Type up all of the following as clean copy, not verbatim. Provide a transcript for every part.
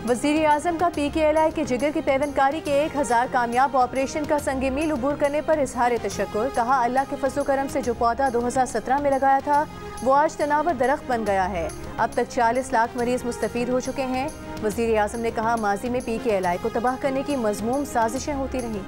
वज़ीर आज़म का PKLI के जिगर की पैवनकारी के 1000 कामयाब ऑपरेशन का संगे मील उबूर करने पर इजहार तशक्कुर। कहा अल्लाह के फज़्ल करम से जो पौधा 2017 में लगाया था वो आज तनावर दरख्त बन गया है। अब तक 40 लाख मरीज मुस्तफ़ीद हो चुके हैं। वज़ीर आज़म ने कहा माजी में PKLI को तबाह करने की मज़मूम साजिशें होती रहीं।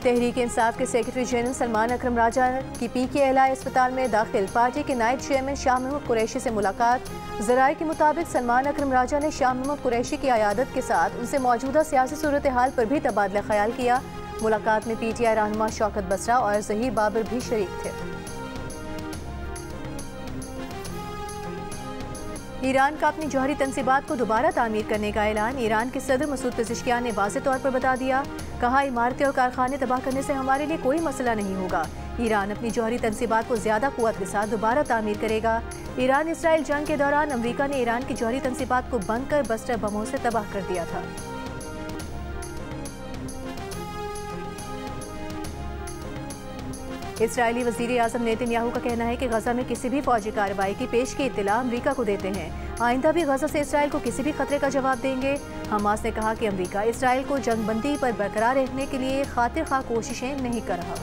तहरीक इंसाफ के सेक्रेटरी जनरल सलमान अकरम राजा की PKLI अस्पताल में दाखिल पार्टी के नायब चेयरमैन शाह महमूद कुरैशी से मुलाकात। ज़राए के मुताबिक सलमान अकरम राजा ने शाह महमूद कुरैशी की आयादत के साथ उनसे मौजूदा सियासी सूरत हाल पर भी तबादला ख्याल किया। मुलाकात में PTI रहनुमा शौकत बसरा और ज़हीर बाबर भी शरीक थे। ईरान का अपनी जौहरी तनसीबात को दोबारा तामीर करने का ऐलान। ईरान के सदर मसूद पेज़ेश्कियान ने वाज़ेह तौर पर बता दिया। कहा इमारतें और कारखाने तबाह करने से हमारे लिए कोई मसला नहीं होगा। ईरान अपनी जौहरी तनसीबात को ज़्यादा क़ुव्वत के साथ दोबारा तामीर करेगा। ईरान इसराइल जंग के दौरान अमरीका ने ईरान की जौहरी तनसीबात को बंकर बस्टर बमों से तबाह कर दिया था। इसराइली वज़ीर आज़म नेतन्याहू का कहना है कि गजा में किसी भी फौजी कार्रवाई की पेश की इत्तला अमरीका को देते हैं। आइंदा भी गजा से इसराइल को किसी भी खतरे का जवाब देंगे। हमास ने कहा कि अमरीका इसराइल को जंगबंदी पर बरकरार रखने के लिए खातिर खा कोशिशें नहीं कर रहा।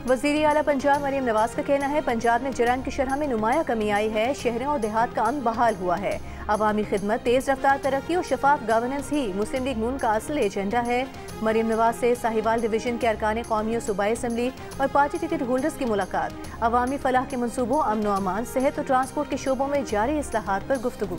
वज़ीर आला पंजाब मरीम नवाज का कहना है पंजाब में जराइम की शरह में नुमाया कमी आई है। शहरों और देहात का अमन बहाल हुआ है। अवामी खिदमत, तेज़ रफ्तार तरक्की और शफाफ गवर्नेंस ही मुस्लिम लीग नून का असल एजेंडा है। मरीम नवाज से साहिवाल डिवीजन के अरकान कौमी और सूबाई असम्बली और पार्टी टिकट होल्डर्स की मुलाकात। अवामी फलाह के मनसूबों, अमन व अमान, सेहत और ट्रांसपोर्ट के शोबों में जारी इस्लाहात पर गुफ्तगू।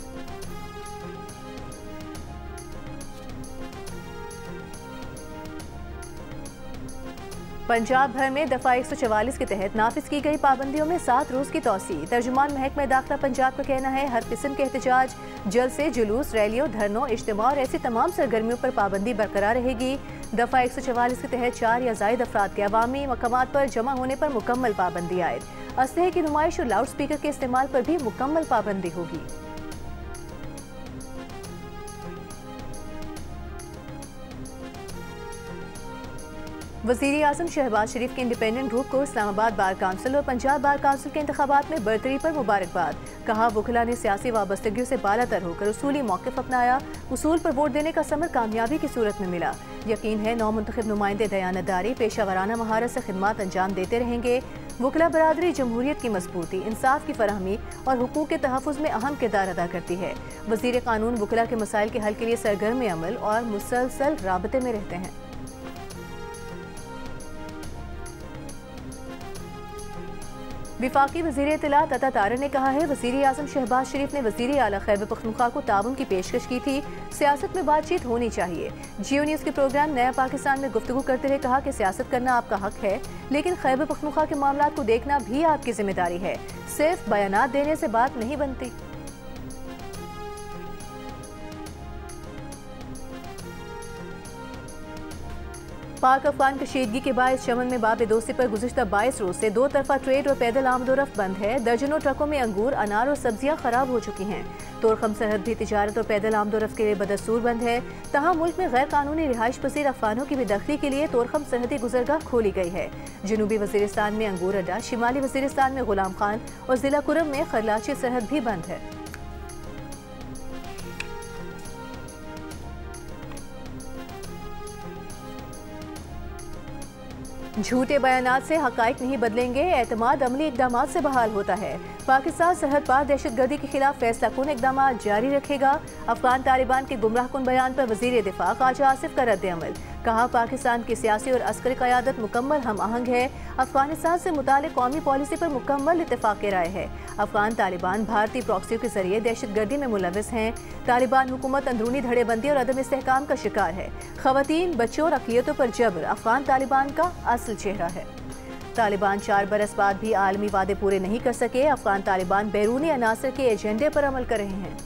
पंजाब भर में दफ़ा 144 के तहत नाफिज की गई पाबंदियों में 7 रोज़ की तौसी। तर्जुमान महकमा दाखिला पंजाब का कहना है हर किस्म के एहतजाज, जलसे, जुलूस, रैलियों, धरनों, इज्तिमा और ऐसी तमाम सरगर्मियों पर पाबंदी बरकरार रहेगी। दफ़ा 144 के तहत 4 या ज़ायद अफराद के अवामी मकामात पर जमा होने पर मुकम्मल पाबंदी आयद। असलहे की नुमाइश और लाउड स्पीकर के इस्तेमाल पर भी मुकम्मल पाबंदी होगी। वज़ीर आज़म शहबाज शरीफ के इंडिपेंडेंट ग्रुप को इस्लामाबाद बार काउंसिल और पंजाब बार काउंसिल के इंतखाबात में बरतरी पर मुबारकबाद। कहा वकला ने सियासी वाबस्तगियों से बालातर होकर उसूली मौक़िफ़ अपनाया। उसूल पर वोट देने का समर कामयाबी की सूरत में मिला। यकीन है नौमुंतखब नुमाइंदे दयानतदारी, पेशावराना महारत से खिदमत अंजाम देते रहेंगे। वकला बरादरी जमहूरियत की मजबूती, इंसाफ की फराहमी और हुकूक के तहफ़्फ़ुज़ में अहम किरदार अदा करती है। वज़ीर कानून वकला के मसाइल के हल के लिए सरगर्म अमल और मुसलसल राबते में रहते हैं। विफाकी वज़ीर इत्तलात अता तारा ने कहा है वज़ीर आज़म शहबाज शरीफ ने वज़ीर आला खैबर पख्तूनख्वा को ताउन की पेशकश की थी। सियासत में बातचीत होनी चाहिए। जियो न्यूज़ के प्रोग्राम नया पाकिस्तान में गुफ्तगू करते हुए कहा कि सियासत करना आपका हक है, लेकिन खैबर पख्तूनख्वा के मामलात को देखना भी आपकी जिम्मेदारी है। सिर्फ बयानात देने से बात नहीं बनती। पाक अफगान कशीदगी के बायस चमन में बाब दोस्ती पर गुज़िश्ता 22 रोज से 2 तरफा ट्रेड और पैदल आमदोरफ्त बंद है। दर्जनों ट्रकों में अंगूर, अनार और सब्जियां खराब हो चुकी हैं। तोरखम सरहद भी तिजारत और पैदल आमदोरफ्त के लिए बदस्तूर बंद है। तहाँ मुल्क में गैर कानूनी रिहाइश पसीर अफगानों की बेदखली के लिए तोरखम सरहदी गुजरगाह खोली गई है। जनूबी वजीरिस्तान में अंगूर अड्डा, शिमाली वजीरिस्तान में गुलाम खान और जिला कुरम में खरलाची सरहद भी बंद है। झूठे बयानात से हकाइक नहीं बदलेंगे, एतमाद अमली इकदाम से बहाल होता है। पाकिस्तान सरहद पार दहशतगर्दी के खिलाफ फैसला कुन इकदाम जारी रखेगा। अफगान तालिबान के गुमराह कुन बयान पर वजीर दिफा ख्वाजा आसिफ का रद्द अमल। कहा पाकिस्तान की सियासी और अस्करी क़यादत मुकम्मल हम आहंग है। अफगानिस्तान से मुतालिक कौमी पॉलिसी पर मुकम्मल इत्तेफाक राय है। अफगान तालिबान भारतीय प्रॉक्सियों के जरिए दहशतगर्दी में मुलविस हैं। तालिबान हुकूमत अंदरूनी धड़ेबंदी और अदम इस्तेहकाम का शिकार है। खवातीन, बच्चों और अक़लियतों पर जबर अफगान तालिबान का असल चेहरा है। तालिबान 4 बरस बाद भी आलमी वादे पूरे नहीं कर सके। अफगान तालिबान बैरूनी अनासर के एजेंडे पर अमल कर रहे हैं।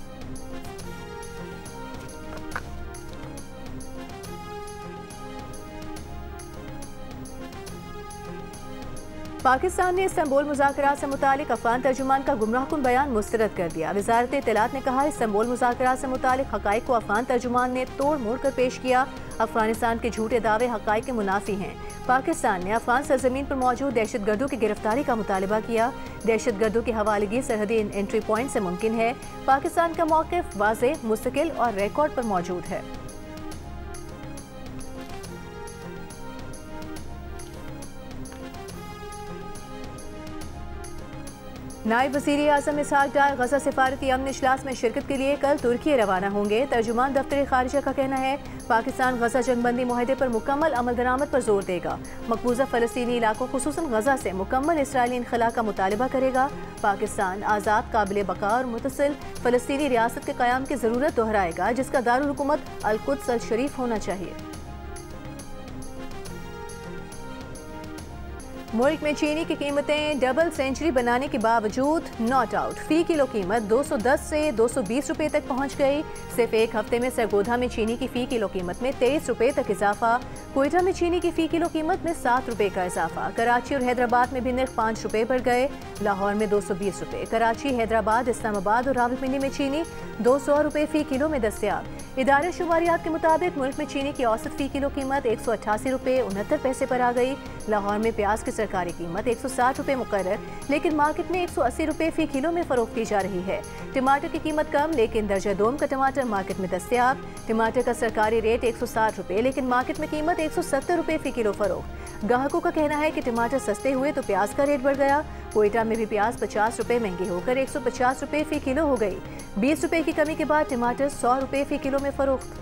पाकिस्तान ने इस्तांबुल मुज़ाकरात से मुतालिक अफगान तर्जुमान का गुमराहकुन बयान मुस्तरद कर दिया। वज़ारत इत्तलात ने कहा इस्तांबुल मुज़ाकरात से मुतालिक हक़ाइक़ को अफगान तर्जुमान ने तोड़ मोड़ कर पेश किया। अफगानिस्तान के झूठे दावे हक़ाइक़ के मुनाफी हैं। पाकिस्तान ने अफगान सरजमीन पर मौजूद दहशतगर्दों की गिरफ्तारी का मुतालबा किया। दहशतगर्दों की हवालगी सरहदी एंट्री पॉइंट से मुमकिन है। पाकिस्तान का मौक़िफ़ वाज़ेह, मुस्तकिल और रिकॉर्ड पर मौजूद है। नायब वज़ीर आज़म इसहाक डार गजा सिफारती अमन इजलास में शिरकत के लिए कल तुर्की रवाना होंगे। तर्जुमान दफ्तर खारिजा का कहना है पाकिस्तान गजा जंगबंदी मुआहदे पर मुकम्मल अमल दरामद पर जोर देगा। मकबूजा फ़लस्तीनी इलाकों खुसूसन गजा से मुकम्मल इसराइली इनखला का मुतालबा करेगा। पाकिस्तान आज़ाद, काबिल बका और मुतसिल फ़लस्तीनी रियासत के क़याम की ज़रूरत दोहराएगा, जिसका दारुल हुकूमत अल-कुद्स अल-शरीफ होना चाहिए। मुल्क में चीनी की कीमतें डबल सेंचुरी बनाने के बावजूद नॉट आउट। फी किलो कीमत 210 से 220 रुपए तक पहुंच गई। सिर्फ एक हफ्ते में सरगोधा में चीनी की फी किलो कीमत में 23 रुपए तक इजाफा। कोयटा में चीनी की फी किलो कीमत में 7 रुपए का इजाफा। कराची और हैदराबाद में भी नर्ख 5 रुपए बढ़ गए। लाहौर में 220 रुपए। कराची, हैदराबाद, इस्लामाबाद और रावलपिंडी में चीनी 200 रुपए फी किलो में दस्तयाब। इदारे शुमारियात के मुताबिक मुल्क में चीनी की औसत फी किलो कीमत 188 रुपए 69 पैसे पर आ गई। लाहौर में प्याज की सरकारी कीमत 160 रुपए मुकर्रर, लेकिन मार्केट में 180 रुपए फी किलो में फरोख्त की जा रही है। टमाटर की कीमत कम, लेकिन दर्जा दोम का टमाटर मार्केट में दस्तयाब। टमाटर का सरकारी रेट 160 रुपए, लेकिन मार्केट में कीमत 170 रुपए फी किलो फरोख्त। ग्राहकों का कहना है कि टमाटर सस्ते हुए तो प्याज का रेट बढ़ गया। कोयटा में भी प्याज 50 रुपए महंगी होकर 150 रुपए फी किलो हो गई। 20 रुपए की कमी के बाद टमाटर 100 रुपए फी किलो में फरोख्त।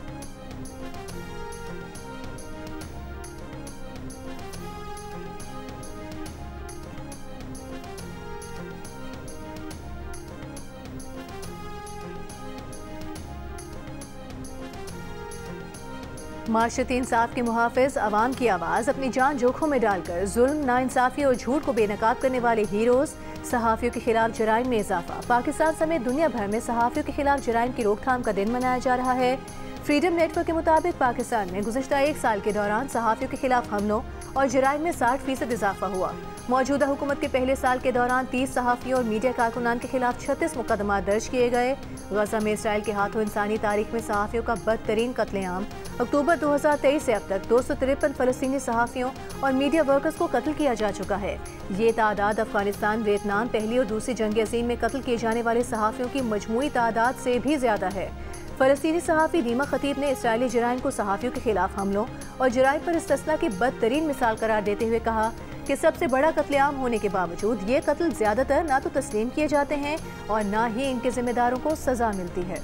माशरती इंसाफ के मुहाफिज अवाम की आवाज़ अपनी जान जोखों में डालकर जुल्म, नाइंसाफी और झूठ को बेनकाब करने वाले हीरोज। सहाफ़ियों के खिलाफ जराइम में इजाफा। पाकिस्तान समेत दुनिया भर में सहाफ़ियों के खिलाफ जराइम की रोकथाम का दिन मनाया जा रहा है। फ्रीडम नेटवर्क के मुताबिक पाकिस्तान में गुज़िश्ता एक साल के दौरान सहाफ़ियों के खिलाफ हमलों और जराइम में 60% इजाफा हुआ। मौजूदा हुकूमत के पहले साल के दौरान 30 सहाफ़ियों और मीडिया कारकुनान के खिलाफ 36 मुकदमा दर्ज किए गए। गजा में इसराइल के हाथों इंसानी तारीख में सहाफ़ियों का बदतरीन कत्लेआम। अक्टूबर 2023 से अब तक 253 फ़लस्तीनी सहाफ़ियों और मीडिया वर्कर्स को कत्ल किया जा चुका है। ये तादाद अफगानिस्तान, वियतनाम, पहली और दूसरी जंग अज़ीम में कत्ल किए जाने वाले सहाफ़ियों की मजमूई तादाद से भी ज़्यादा है। फ़लस्तीनी सहाफ़ी दीमा खतीब ने इसराइली जराइम को सहाफ़ियों के खिलाफ हमलों और जराइम पर इस्तिस्ना की बदतरीन मिसाल करार देते हुए कहा कि सबसे बड़ा कत्लेआम होने के बावजूद ये कत्ल ज़्यादातर ना तो तस्लीम किए जाते हैं और ना ही इनके जिम्मेदारों को सज़ा मिलती है।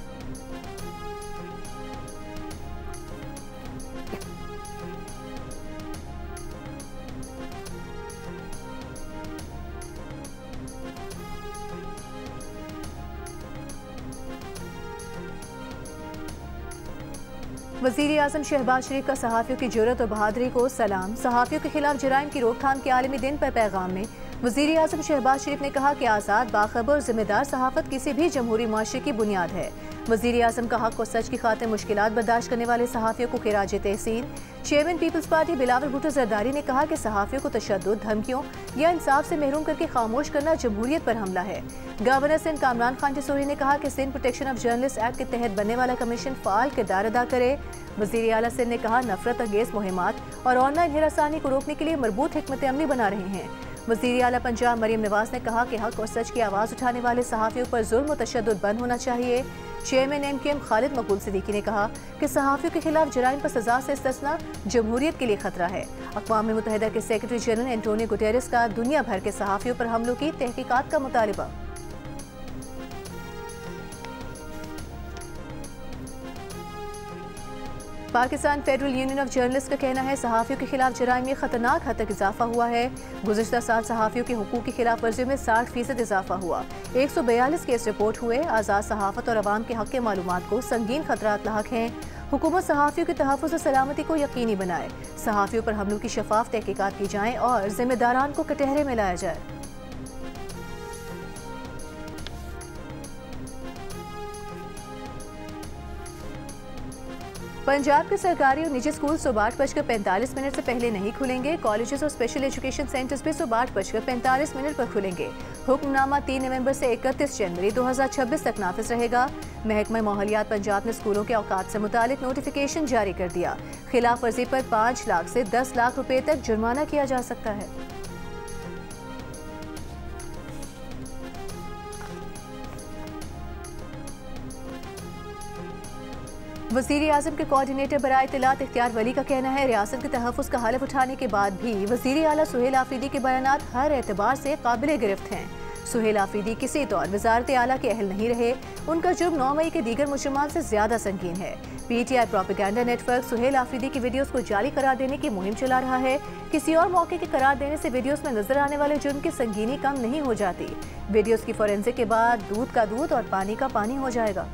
वज़ीर आज़म शहबाज शरीफ का सहाफ़ियों की जुर्रत और बहादुरी को सलाम। सहाफ़ियों के खिलाफ जराइम की रोकथाम के आलमी दिन पर पैगाम में वज़ीर आज़म शहबाज शरीफ ने कहा कि आज़ाद, बाखबर और जिम्मेदार सहाफ़त किसी भी जमहूरी माशरे की बुनियाद है। वज़ीर आज़म का हक़ और सच की खातिर मुश्किलात बर्दाश्त करने वाले सहाफ़ियों को खिराज तहसीन। चेयरमैन पीपल्स पार्टी बिलावल भुट्टो जरदारी ने कहा कि सहाफ़ियों को तशद्दुद, धमकियों या इंसाफ से महरूम करके खामोश करना जमहूरियत पर हमला है। गवर्नर सिंध कामरान खान टिसोरी ने कहा कि Sindh protection of journalist act के तहत बनने वाला कमीशन फ़ाल किरदार अदा करे। वज़ीर आला सिंध ने कहा नफरत अंगेज़ मुहिमात और ऑनलाइन हिरासानी को रोकने के लिए मरबूत हिकमत अमली बना रहे हैं। वज़ीर आला पंजाब मरीम नवाज ने कहा कि हक़ और सच की आवाज़ उठाने वाले सहाफ़ियों पर जुल्म और तशद्दुद बंद होना चाहिए। चेयरमैन MKM खालिद मकबूल सिद्दीकी ने कहा कि सहाफ़ियों के खिलाफ जराइम पर सज़ा से इस्तिस्ना जमहूरियत के लिए खतरा है। अक़वाम मुत्तहिदा के सेक्रेटरी जनरल एंटोनियो गुटेरेस का दुनिया भर के सहाफ़ियों पर हमलों की तहकीकात का मुतालबा। Pakistan federal union of journalist का कहना है सहाफ़ियों के खिलाफ जराइम में खतरनाक हद तक इजाफा हुआ है। गुज़िश्ता साल सहाफ़ियों के हुकूक की खिलाफ वर्जियों में 60% इजाफा हुआ। 142 केस रिपोर्ट हुए। आज़ाद सहाफ़त और अवाम के हक़ के मालूमात को संगीन खतरात लाहक हैं। हुकूमत सहाफ़ियों के तहफ़्फ़ुज़ और सलामती को यकीनी बनाए। सहाफ़ियों पर हमलों की शफाफ तहकीकात की जाए और जिम्मेदारान को कटहरे में लाया जाए। पंजाब के सरकारी और निजी स्कूल सुबह 8:45 से पहले नहीं खुलेंगे। कॉलेजेस और स्पेशल एजुकेशन सेंटर्स भी सुबह 8:45 पर खुलेंगे। हुक्मनामा 3 नवंबर से 31 जनवरी 2026 तक नाफिज रहेगा। महकमा माहौलियात पंजाब ने स्कूलों के औकात से मुतालिक नोटिफिकेशन जारी कर दिया। खिलाफ वर्जी पर 5 लाख से 10 लाख रुपए तक जुर्माना किया जा सकता है। वज़ीर आज़म के कोऑर्डिनेटर बराए इत्तलात इख्तियार वली का कहना है, रियासत के तहफ़्फ़ुज़ का हलफ उठाने के बाद भी वज़ीर आला सुहेल आफरीदी के बयानात हर एतबार से काबिल गिरफ्त हैं। सुहेल आफरीदी किसी तौर वज़ारत आला के अहल नहीं रहे। उनका जुर्म 9 मई के दीगर मुजरिमान से ज़्यादा संगीन है। PTI propaganda network Suhail Afridi की वीडियोस को जाली करार देने की मुहिम चला रहा है। किसी और मौके के करार देने से वीडियोस में नजर आने वाले जुर्म की संगीनी कम नहीं हो जाती। वीडियोस की फोरेंसिक के बाद दूध का दूध और पानी का पानी हो जाएगा।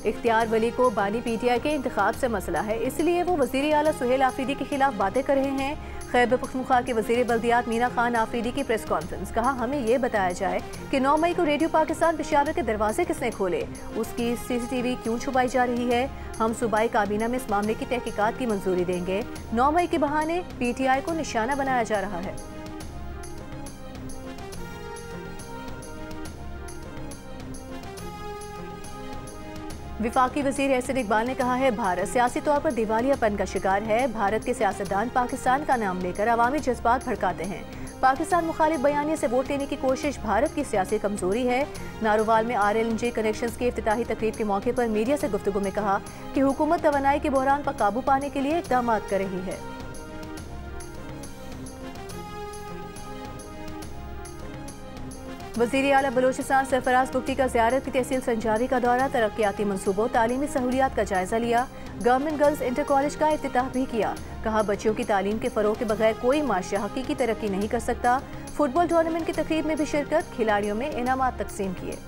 इख्तियार वली को बानी PTI के इंतखाब से मसला है, इसलिए वो वज़ीर आला सुहेल आफरीदी के खिलाफ बातें कर रहे हैं। खैबर पख्तूनख्वा के वज़ीर बल्दियात मीना खान आफरीदी की प्रेस कॉन्फ्रेंस। कहा, हमें ये बताया जाए कि 9 मई को रेडियो पाकिस्तान पेशावर के दरवाजे किसने खोले, उसकी CCTV क्यों छुपाई जा रही है। हम सूबाई काबीना में इस मामले की तहकीकात की मंजूरी देंगे। 9 मई के बहाने PTI को निशाना बनाया जा रहा है। विफाकी वज़ीर एहसन इकबाल ने कहा है, भारत सियासी तौर पर दिवालियापन का शिकार है। भारत के सियासतदान पाकिस्तान का नाम लेकर अवामी जज्बात भड़काते हैं। पाकिस्तान मुखालिफ बयानी से वोट लेने की कोशिश भारत की सियासी कमजोरी है। नारोवाल में RLNG कनेक्शंस की इफ्तिताही तकरीब के मौके पर मीडिया से गुफ्तगू में कहा कि हुकूमत तवानाई के बहरान पर काबू पाने के लिए इक़दाम कर रही है। वज़ीर आला बलोचिस्तान सरफराज बुगटी का ज़ियारत की तहसील संजावी का दौरा, तरक्याती मनसूबों तालीमी सहूलियात का जायजा लिया। गवर्नमेंट गर्ल्स इंटर कॉलेज का इफ्तिताह भी किया। कहा, बच्चियों की तालीम के फ़रोग़ के बगैर कोई माशरा हकीकी तरक्की नहीं कर सकता। फुटबॉल टूर्नामेंट की तकरीब में भी शिरकत, खिलाड़ियों में इनामात तकसीम किए।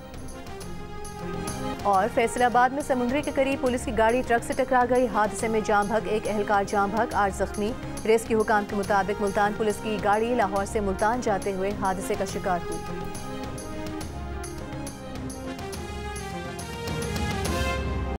और फैसलाबाद में समुद्री के करीब पुलिस की गाड़ी ट्रक से टकरा गई। हादसे में जाम भग, एक एहलकार जाम भग, 8 जख्मी। रेस्क्यू हुकाम के मुताबिक मुल्तान पुलिस की गाड़ी लाहौर से मुल्तान जाते हुए हादसे का शिकार हुई।